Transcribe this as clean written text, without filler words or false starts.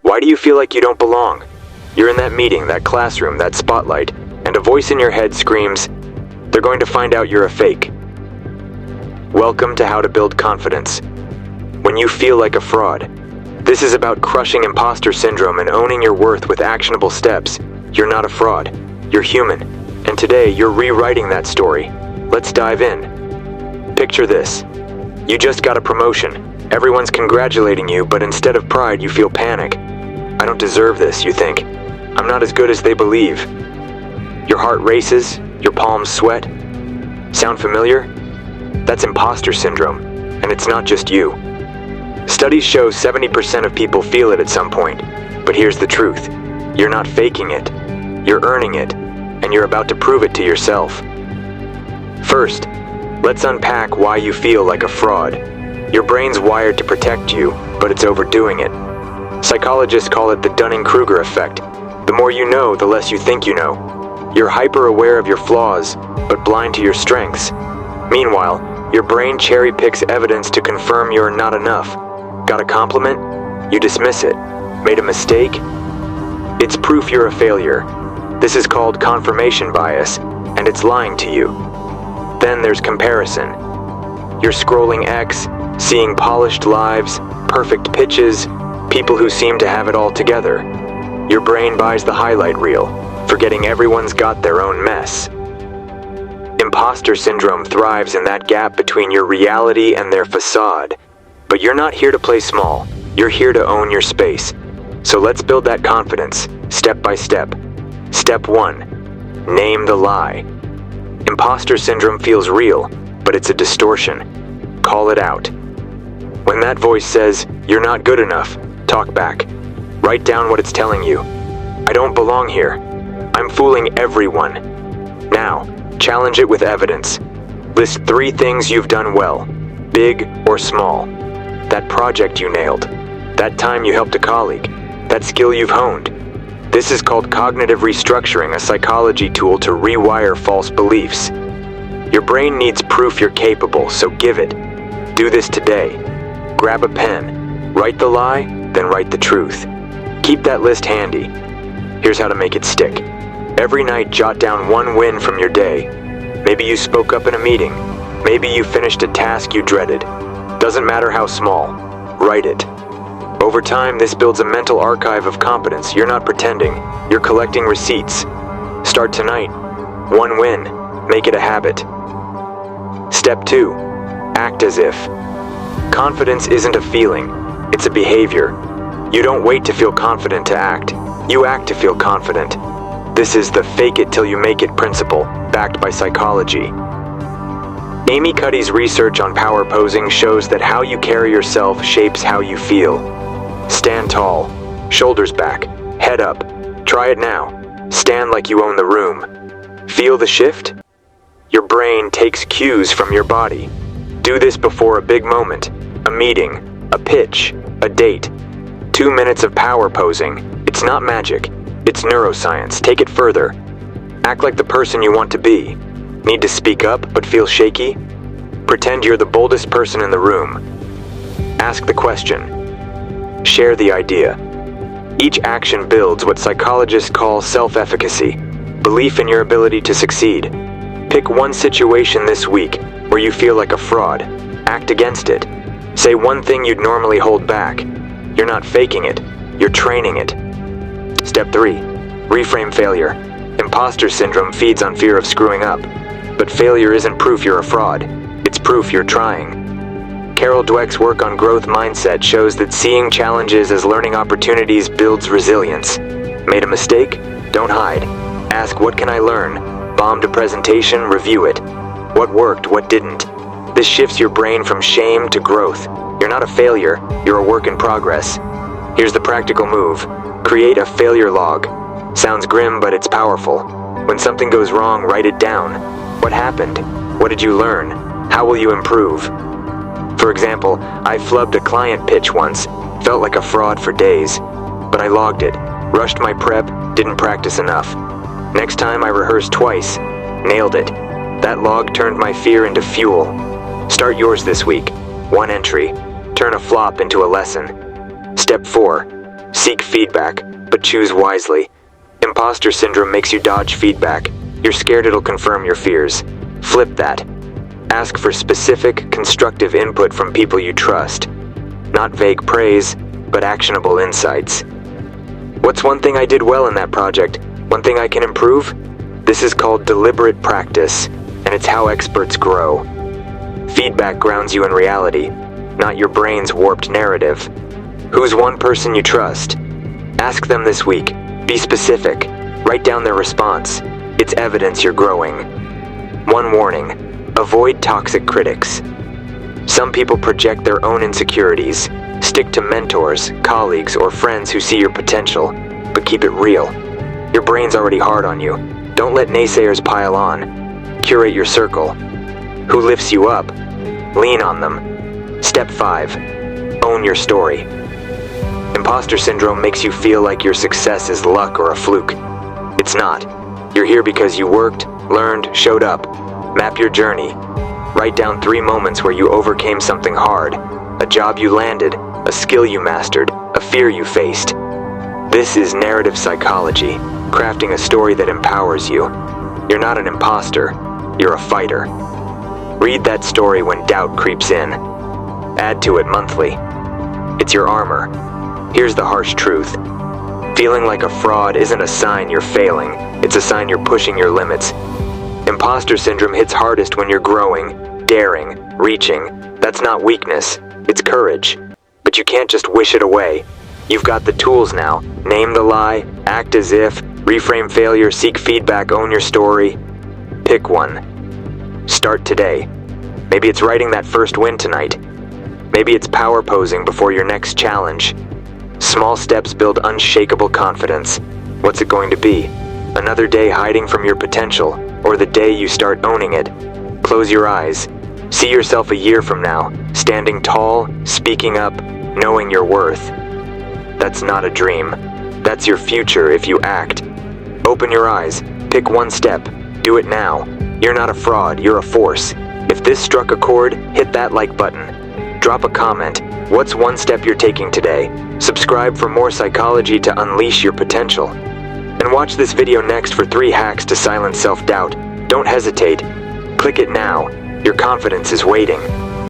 Why do you feel like you don't belong? You're in that meeting, that classroom, that spotlight, and a voice in your head screams, "They're going to find out you're a fake." Welcome to How to Build Confidence. When you feel like a fraud, this is about crushing imposter syndrome and owning your worth with actionable steps. You're not a fraud. You're human. And today, you're rewriting that story. Let's dive in. Picture this. You just got a promotion. Everyone's congratulating you, but instead of pride, you feel panic. I don't deserve this, you think. I'm not as good as they believe. Your heart races, your palms sweat. Sound familiar? That's imposter syndrome, and it's not just you. Studies show 70% of people feel it at some point, but here's the truth. You're not faking it. You're earning it, and you're about to prove it to yourself. First, let's unpack why you feel like a fraud. Your brain's wired to protect you, but it's overdoing it. Psychologists call it the Dunning-Kruger effect. The more you know, the less you think you know. You're hyper-aware of your flaws, but blind to your strengths. Meanwhile, your brain cherry-picks evidence to confirm you're not enough. Got a compliment? You dismiss it. Made a mistake? It's proof you're a failure. This is called confirmation bias, and it's lying to you. Then there's comparison. You're scrolling X, seeing polished lives, perfect pitches, people who seem to have it all together. Your brain buys the highlight reel, forgetting everyone's got their own mess. Impostor syndrome thrives in that gap between your reality and their facade. But you're not here to play small. You're here to own your space. So let's build that confidence, step by step. Step 1. Name the lie. Impostor syndrome feels real, but it's a distortion. Call it out. When that voice says, "You're not good enough," talk back. Write down what it's telling you. "I don't belong here. I'm fooling everyone." Now, challenge it with evidence. List 3 things you've done well, big or small. That project you nailed. That time you helped a colleague. That skill you've honed. This is called cognitive restructuring, a psychology tool to rewire false beliefs. Your brain needs proof you're capable, so give it. Do this today. Grab a pen. Write the lie, then write the truth. Keep that list handy. Here's how to make it stick. Every night, jot down 1 win from your day. Maybe you spoke up in a meeting. Maybe you finished a task you dreaded. Doesn't matter how small. Write it. Over time, this builds a mental archive of competence. You're not pretending. You're collecting receipts. Start tonight. 1 win. Make it a habit. Step 2. Act as if. Confidence isn't a feeling. It's a behavior. You don't wait to feel confident to act. You act to feel confident. This is the fake it till you make it principle, backed by psychology. Amy Cuddy's research on power posing shows that how you carry yourself shapes how you feel. Stand tall, shoulders back, head up. Try it now. Stand like you own the room. Feel the shift? Your brain takes cues from your body. Do this before a big moment, a meeting, a pitch, a date. 2 minutes of power posing. It's not magic. It's neuroscience. Take it further. Act like the person you want to be. Need to speak up but feel shaky? Pretend you're the boldest person in the room. Ask the question. Share the idea. Each action builds what psychologists call self-efficacy, belief in your ability to succeed. Pick one situation this week where you feel like a fraud. Act against it. Say one thing you'd normally hold back. You're not faking it. You're training it. Step 3. Reframe failure. Impostor syndrome feeds on fear of screwing up. But failure isn't proof you're a fraud. It's proof you're trying. Carol Dweck's work on growth mindset shows that seeing challenges as learning opportunities builds resilience. Made a mistake? Don't hide. Ask, what can I learn? Bombed a presentation? Review it. What worked? What didn't? This shifts your brain from shame to growth. You're not a failure. You're a work in progress. Here's the practical move. Create a failure log. Sounds grim, but it's powerful. When something goes wrong, write it down. What happened? What did you learn? How will you improve? For example, I flubbed a client pitch once, felt like a fraud for days, but I logged it, rushed my prep, didn't practice enough. Next time I rehearsed twice, nailed it. That log turned my fear into fuel. Start yours this week. 1 entry. Turn a flop into a lesson. Step 4. Seek feedback, but choose wisely. Impostor syndrome makes you dodge feedback. You're scared it'll confirm your fears. Flip that. Ask for specific, constructive input from people you trust. Not vague praise, but actionable insights. What's one thing I did well in that project? One thing I can improve? This is called deliberate practice, and it's how experts grow. Feedback grounds you in reality, not your brain's warped narrative. Who's one person you trust? Ask them this week. Be specific. Write down their response. It's evidence you're growing. One warning: avoid toxic critics. Some people project their own insecurities. Stick to mentors, colleagues, or friends who see your potential, but keep it real. Your brain's already hard on you. Don't let naysayers pile on. Curate your circle. Who lifts you up? Lean on them. Step 5. Own your story. Impostor syndrome makes you feel like your success is luck or a fluke. It's not. You're here because you worked, learned, showed up. Map your journey. Write down 3 moments where you overcame something hard. A job you landed, a skill you mastered, a fear you faced. This is narrative psychology, crafting a story that empowers you. You're not an imposter, you're a fighter. Read that story when doubt creeps in. Add to it monthly. It's your armor. Here's the harsh truth. Feeling like a fraud isn't a sign you're failing, it's a sign you're pushing your limits. Imposter syndrome hits hardest when you're growing, daring, reaching. That's not weakness, it's courage. But you can't just wish it away. You've got the tools now. Name the lie, act as if, reframe failure, seek feedback, own your story. Pick one. Start today. Maybe it's writing that first win tonight. Maybe it's power posing before your next challenge. Small steps build unshakable confidence. What's it going to be? Another day hiding from your potential, or the day you start owning it? Close your eyes. See yourself a year from now, standing tall, speaking up, knowing your worth. That's not a dream. That's your future if you act. Open your eyes. Pick one step. Do it now. You're not a fraud, you're a force. If this struck a chord, hit that like button. Drop a comment. What's one step you're taking today? Subscribe for more psychology to unleash your potential. And watch this video next for 3 hacks to silence self-doubt. Don't hesitate. Click it now. Your confidence is waiting.